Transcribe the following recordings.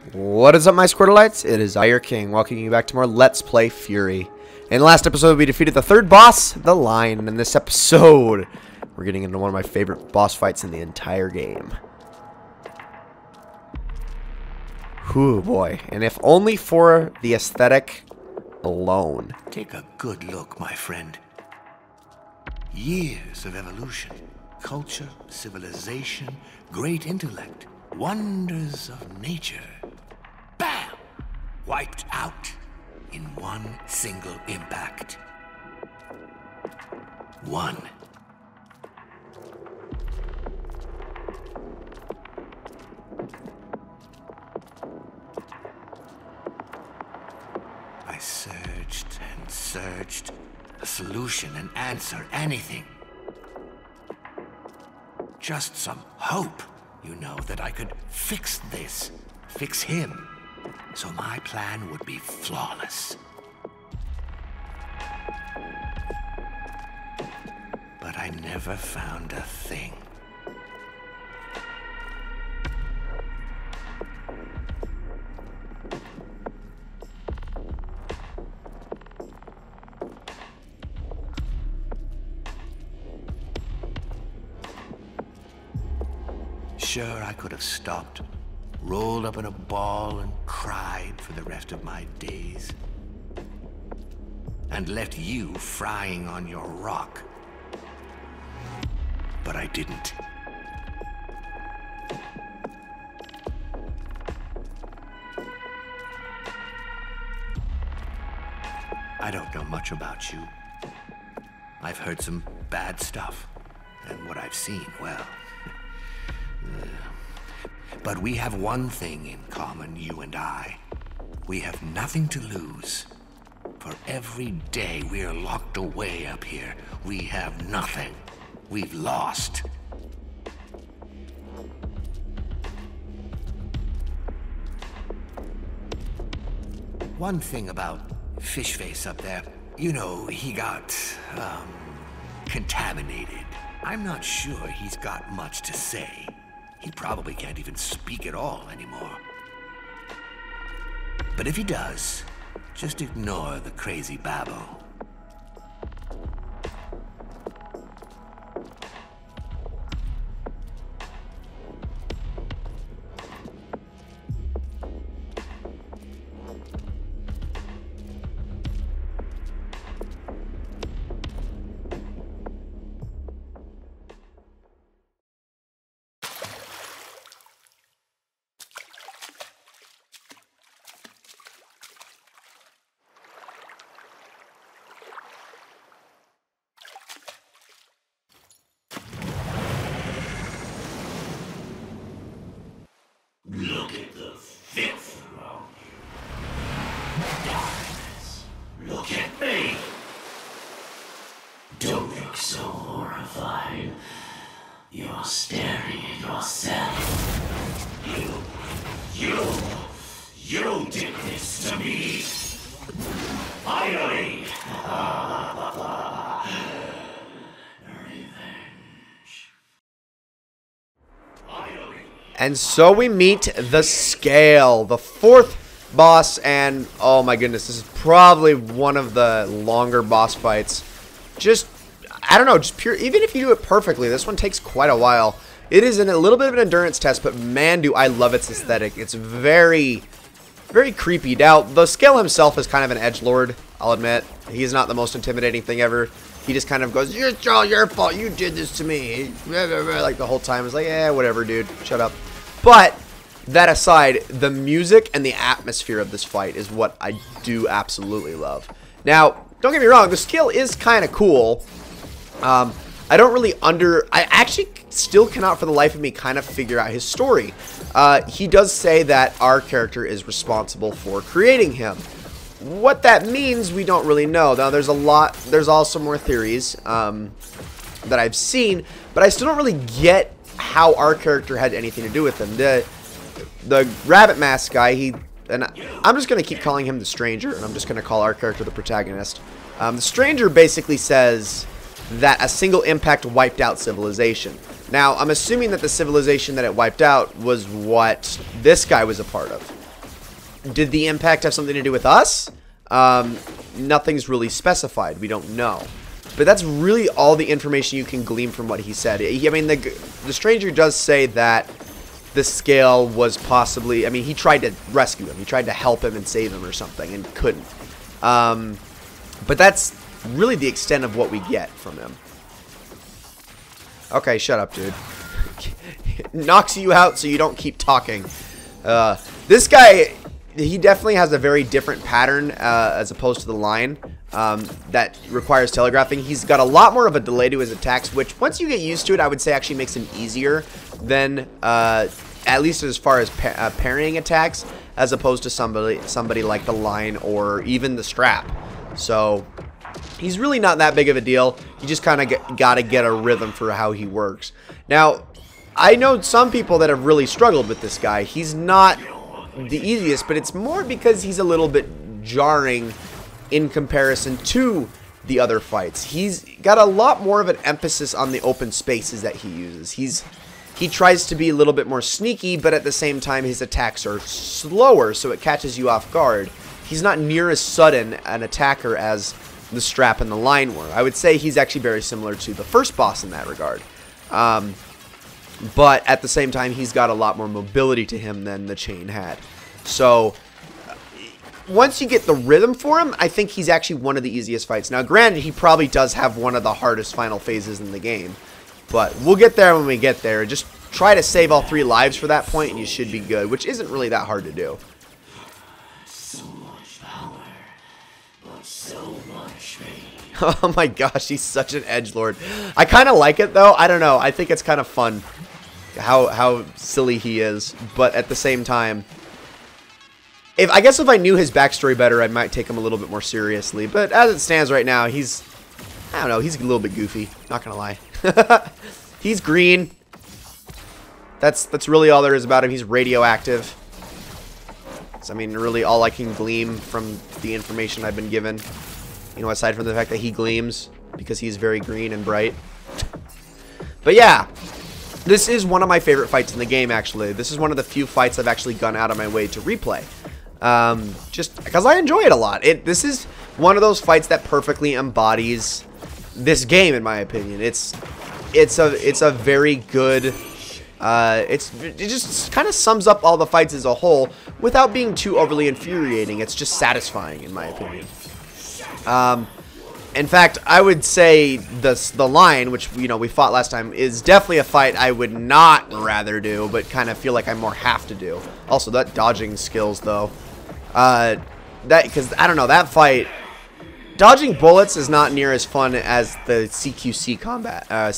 What is up, my Squirtleites? It is I, your king, welcoming you back to more Let's Play Furi. In the last episode, we defeated the third boss, the Lion, and in this episode, we're getting into one of my favorite boss fights in the entire game. Whew, boy. And if only for the aesthetic alone. Take a good look, my friend. Years of evolution, culture, civilization, great intellect, wonders of nature. Bam! Wiped out in one single impact. One. I searched and searched. A solution, an answer, anything. Just some hope, you know, that I could fix this, fix him, so my plan would be flawless. But I never found a thing. Sure, I could have stopped, rolled up in a ball and cried for the rest of my days. And left you frying on your rock. But I didn't. I don't know much about you. I've heard some bad stuff, and what I've seen, well... But we have one thing in common, you and I. We have nothing to lose. For every day we are locked away up here, we have nothing. We've lost. One thing about Fishface up there, you know, he got, contaminated. I'm not sure he's got much to say. He probably can't even speak at all anymore. But if he does, just ignore the crazy babble. Look at the filth around you. Darkness. Look at me. Don't look so horrified. You're staring at yourself. You did this to me. Finally. And so we meet the Scale, the fourth boss, and oh my goodness, this is probably one of the longer boss fights. Just, I don't know, just pure, even if you do it perfectly, this one takes quite a while. It is a little bit of an endurance test, but man, do I love its aesthetic. It's very, very creepy. Now, the Scale himself is kind of an edgelord, I'll admit. He's not the most intimidating thing ever. He just kind of goes, it's all your fault, you did this to me. Like the whole time, it's like, yeah, whatever, dude, shut up. But, that aside, the music and the atmosphere of this fight is what I do absolutely love. Now, don't get me wrong, the Scale is kind of cool. I actually still cannot for the life of me kind of figure out his story. He does say that our character is responsible for creating him. What that means, we don't really know. Now, there's also more theories that I've seen, but I still don't really get how our character had anything to do with him. The rabbit mask guy, and I'm just going to keep calling him the Stranger, and I'm just going to call our character the protagonist. The Stranger basically says that a single impact wiped out civilization. Now, I'm assuming that the civilization that it wiped out was what this guy was a part of. Did the impact have something to do with us? Nothing's really specified. We don't know. But that's really all the information you can glean from what he said. I mean, the stranger does say that the scale was possibly... I mean, he tried to rescue him. He tried to help him and save him or something and couldn't. But that's really the extent of what we get from him. Okay, shut up, dude. Knocks you out so you don't keep talking. This guy, he definitely has a very different pattern as opposed to the line that requires telegraphing. He's got a lot more of a delay to his attacks, which once you get used to it, I would say actually makes him easier than, at least as far as parrying attacks, as opposed to somebody like the line or even the strap. So he's really not that big of a deal. You just kind of got to get a rhythm for how he works. Now, I know some people that have really struggled with this guy. He's not the easiest, but it's more because he's a little bit jarring in comparison to the other fights. He's got a lot more of an emphasis on the open spaces that he uses. He tries to be a little bit more sneaky, but at the same time his attacks are slower, so it catches you off guard. He's not near as sudden an attacker as the strap and the line were. I would say he's actually very similar to the first boss in that regard. But at the same time, he's got a lot more mobility to him than the chain had. So once you get the rhythm for him, I think he's actually one of the easiest fights. Now, granted, he probably does have one of the hardest final phases in the game. But we'll get there when we get there. Just try to save all 3 lives for that point, and you should be good, which isn't really that hard to do. So much power, but so much pain. Oh my gosh, he's such an edgelord. I kind of like it, though. I don't know. I think it's kind of fun how silly he is. But at the same time, I guess if I knew his backstory better, I might take him a little bit more seriously. But as it stands right now, he's... I don't know. He's a little bit goofy. Not going to lie. He's green. That's really all there is about him. He's radioactive. So, I mean, really all I can glean from the information I've been given. You know, aside from the fact that he gleams because he's very green and bright. But yeah, this is one of my favorite fights in the game, actually. This is one of the few fights I've actually gone out of my way to replay. Just because I enjoy it a lot. This is one of those fights that perfectly embodies this game, in my opinion. It's a very good... it just kind of sums up all the fights as a whole without being too overly infuriating. It's just satisfying, in my opinion. In fact, I would say the line, which, you know, we fought last time, is definitely a fight I would not rather do, but kind of feel like I more have to do. Also, that dodging skills, though. Because, I don't know, that fight... Dodging bullets is not near as fun as the CQ combat. The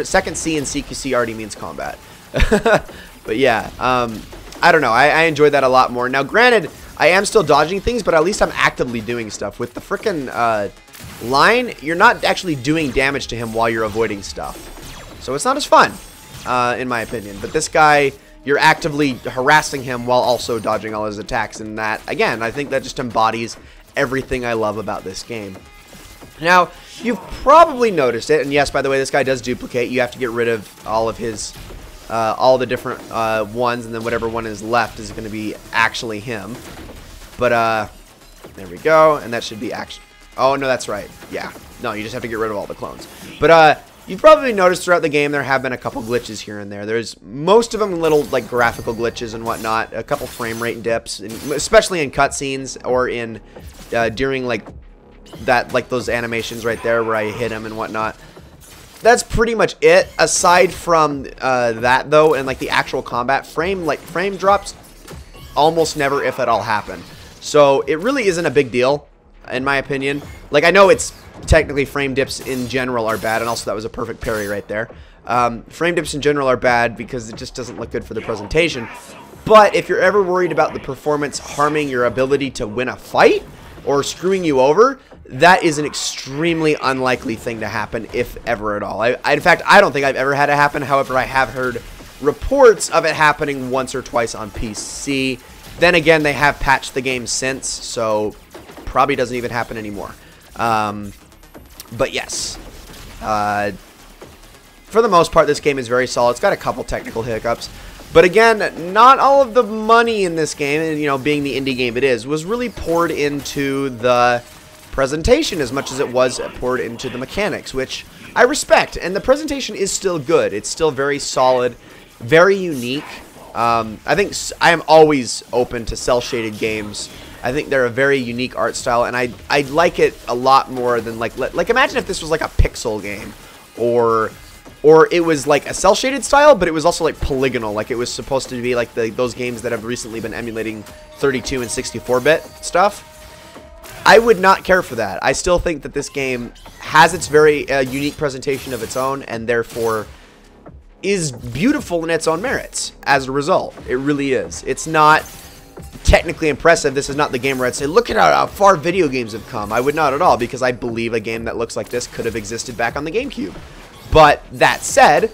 second C in CQC already means combat. But yeah, I don't know. I enjoyed that a lot more. Now, granted, I am still dodging things, but at least I'm actively doing stuff. With the frickin' line, you're not actually doing damage to him while you're avoiding stuff. So it's not as fun, in my opinion. But this guy, you're actively harassing him while also dodging all his attacks. And that, again, I think that just embodies everything I love about this game. Now, you've probably noticed it. And yes, by the way, this guy does duplicate. You have to get rid of all of his... all the different ones, and then whatever one is left is going to be actually him. But, there we go, and that should be actually... Oh, no, that's right. Yeah. No, you just have to get rid of all the clones. But, you've probably noticed throughout the game there have been a couple glitches here and there. There's most of them little, like, graphical glitches and whatnot. A couple frame rate dips, especially in cutscenes or in, during, like, those animations right there where I hit him and whatnot. That's pretty much it. Aside from that, though, and like the actual combat, frame drops almost never, if at all, happen. So it really isn't a big deal, in my opinion. Like, I know it's technically frame dips in general are bad, and also that was a perfect parry right there. Frame dips in general are bad because it just doesn't look good for the presentation. But if you're ever worried about the performance harming your ability to win a fight or screwing you over, that is an extremely unlikely thing to happen, if ever at all. In fact, I don't think I've ever had it happen. However, I have heard reports of it happening once or twice on PC. Then again, they have patched the game since, so probably doesn't even happen anymore. But yes, for the most part, this game is very solid. It's got a couple technical hiccups, But again, not all of the money in this game, and you know, being the indie game it is, was really poured into the presentation as much as it was poured into the mechanics, which I respect. And the presentation is still good. It's still very solid, very unique. I think I am always open to cel-shaded games. I think they're a very unique art style, and I like it a lot more than like imagine if this was like a pixel game, or it was like a cel-shaded style, but it was also like polygonal, like it was supposed to be like those games that have recently been emulating 32 and 64-bit stuff. I would not care for that. I still think that this game has its very unique presentation of its own, and therefore is beautiful in its own merits as a result. It really is. It's not technically impressive. This is not the game where I'd say, look at how far video games have come. I would not at all, because I believe a game that looks like this could have existed back on the GameCube. But that said,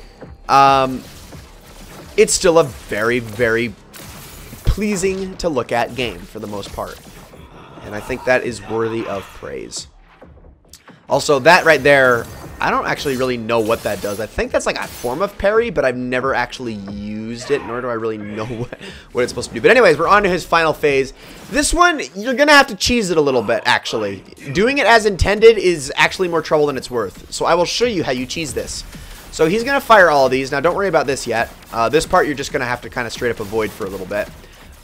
it's still a very, very pleasing to look at game for the most part. And I think that is worthy of praise. Also, that right there, I don't actually really know what that does. I think that's like a form of parry, but I've never actually used it, nor do I really know what it's supposed to do. But anyways, we're on to his final phase. This one, you're going to have to cheese it a little bit, actually. Doing it as intended is actually more trouble than it's worth. So I will show you how you cheese this. So he's going to fire all of these. Now, don't worry about this yet. This part, you're just going to have to kind of straight up avoid for a little bit.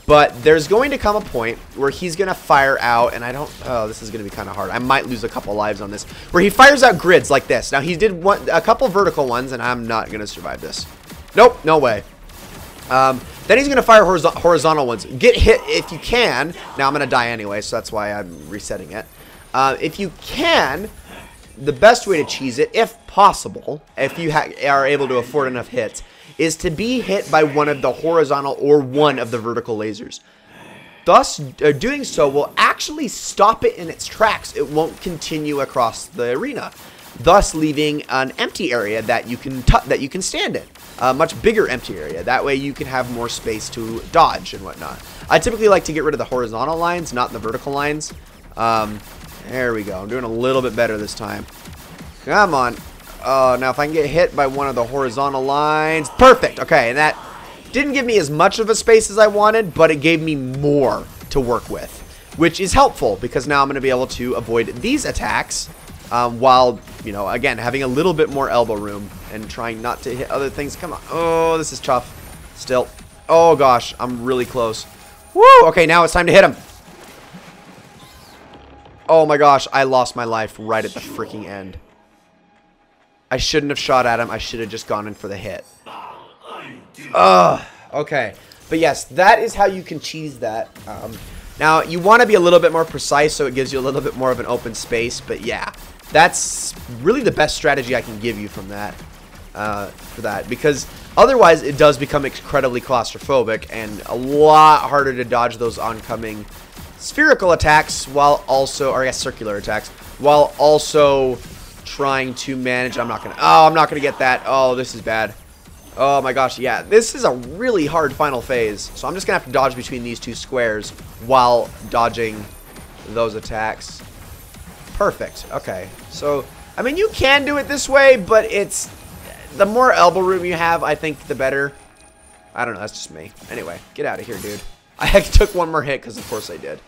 But there's going to come a point where he's going to fire out, and I don't, oh, this is going to be kind of hard. I might lose a couple lives on this, where he fires out grids like this. Now, he did a couple vertical ones, and I'm not going to survive this. Nope, no way. Then he's going to fire horizontal ones. Get hit if you can. Now, I'm going to die anyway, so that's why I'm resetting it. If you can, the best way to cheese it, if possible, if you are able to afford enough hits, is to be hit by one of the horizontal or one of the vertical lasers. Thus, doing so will actually stop it in its tracks. It won't continue across the arena, thus leaving an empty area that you can stand in. A much bigger empty area. That way you can have more space to dodge and whatnot. I typically like to get rid of the horizontal lines, not the vertical lines. There we go. I'm doing a little bit better this time. Come on. Now if I can get hit by one of the horizontal lines. Perfect. Okay, and that didn't give me as much of a space as I wanted, but it gave me more to work with, which is helpful because now I'm going to be able to avoid these attacks while, you know, again, having a little bit more elbow room and trying not to hit other things. Come on. Oh, this is tough. Still. Oh, gosh. I'm really close. Woo! Okay, now it's time to hit him. Oh, my gosh. I lost my life right at the freaking end. I shouldn't have shot at him. I should have just gone in for the hit. Okay. But yes, that is how you can cheese that. Now, you want to be a little bit more precise so it gives you a little bit more of an open space. But yeah, that's really the best strategy I can give you from that. For that. Because otherwise, it does become incredibly claustrophobic and a lot harder to dodge those oncoming spherical attacks while also, or I guess circular attacks, while also trying to manage. I'm not gonna get that. Oh, this is bad. Oh my gosh, yeah, this is a really hard final phase, so I'm just gonna have to dodge between these two squares while dodging those attacks. Perfect. Okay, so I mean, you can do it this way, but it's the more elbow room you have, I think the better. I don't know, that's just me. Anyway, get out of here, dude. I took one more hit because of course I did.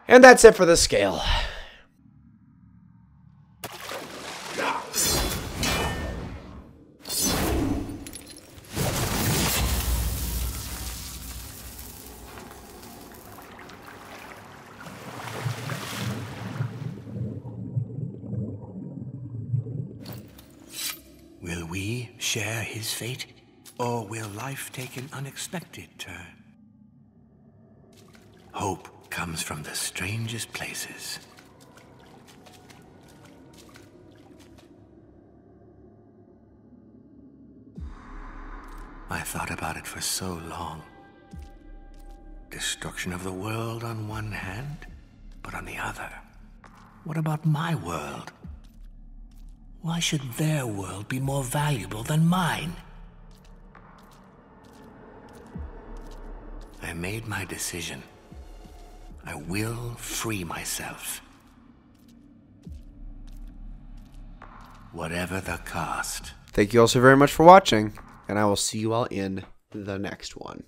And that's it for the scale. Will we share his fate, or will life take an unexpected turn? Hope comes from the strangest places. I thought about it for so long. Destruction of the world on one hand, but on the other, what about my world? Why should their world be more valuable than mine? I made my decision. I will free myself. Whatever the cost. Thank you all so very much for watching, and I will see you all in the next one.